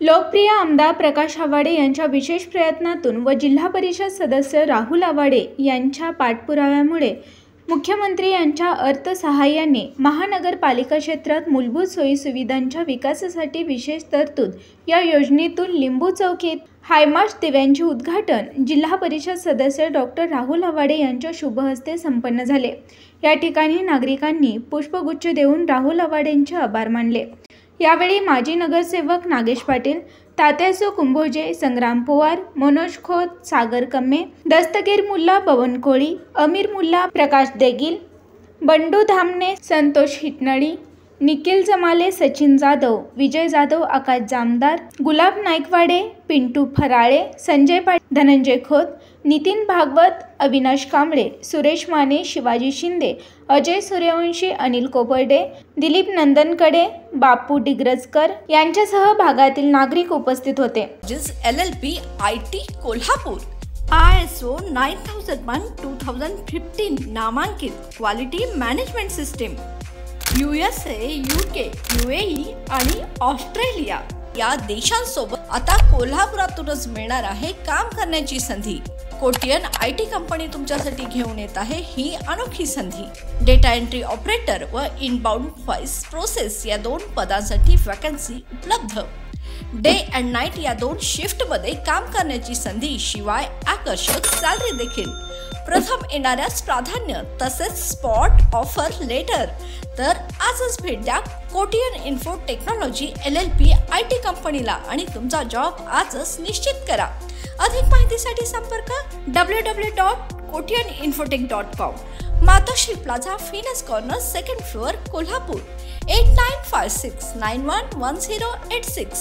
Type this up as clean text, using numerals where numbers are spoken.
लोकप्रिय आमदार प्रकाश आवाडे यांच्या विशेष प्रयत्नातून व जिल्हा परिषद सदस्य राहुल आवाडे यांच्या पाठपुराव्यामुळे मुख्यमंत्री यांच्या अर्थसहाय्याने महानगरपालिका क्षेत्रात मूलभूत सोयीसुविधांच्या विकासासाठी विशेष तरतूद या योजनेतून लिंबू चौक येथे हायमास्ट दिव्यांचे उद्घाटन जिल्हा परिषद सदस्य डॉक्टर राहुल आवाडे यांच्या शुभ हस्ते संपन्न झाले। या ठिकाणी नागरिकांनी पुष्पगुच्छ देऊन राहुल आवाडेंचे आभार मानले। यावेळी माजी नगरसेवक नागेश पाटील, तात्यासो कुंभोजे, संग्राम पवार, मनोज खोत, सागर कम्मे, दस्तगीर मुल्ला, पवन कोळी, अमीर मुल्ला, प्रकाश देगिल, बंडू धामणे, संतोष हिटनळी, निखिल जमाले, सचिन जाधव, विजय जाधव, आकाश जामदार, गुलाब नाईकवाडे, पिंटू फराळे, संजय पाटील, धनंजय खोत, नितीन भागवत, अविनाश कांबळे, सुरेश माने, शिवाजी शिंदे, अजय सूर्यवंशी, अनिल कोपर्डे, दिलीप नंदनकडे, बापू डिग्रजकर यांच्यासह भागातील नागरिक उपस्थित होते। LLP IT कोल्हापूर ISO 9001:2015 नामांकित quality management system USA, UK, UAE आणि ऑस्ट्रेलिया या देशांसोबत आता कोल्हापुरातूनच मिळणार आहे काम करण्याची संधी। कोटियन IT कंपनी तुमच्यासाठी घेऊन येत आहे ही अनोखी संधी। डेटा एंट्री ऑपरेटर व इनबाउंड व्हॉइस प्रोसेस या 2 पदांसाठी वॅकन्सी उपलब्ध। डे अँड नाईट या 2 शिफ्टमध्ये काम करण्याची संधी, शिवाय आकर्षक सॅलरी देखील। प्रथम येणाऱ्यास प्राधान्य तसेच स्पॉट ऑफर लेटर। तर आजच भेट द्या Kotian info technology LLP IT कंपनीला आणि तुमचा जॉब आजच निश्चित करा। अधिक माहितीसाठी संपर्क www.kotiyaninfotech.com, मातोश्री प्लाझा, फिनस कॉर्नर, 2nd फ्लोअर, कोल्हापूर 8956911086।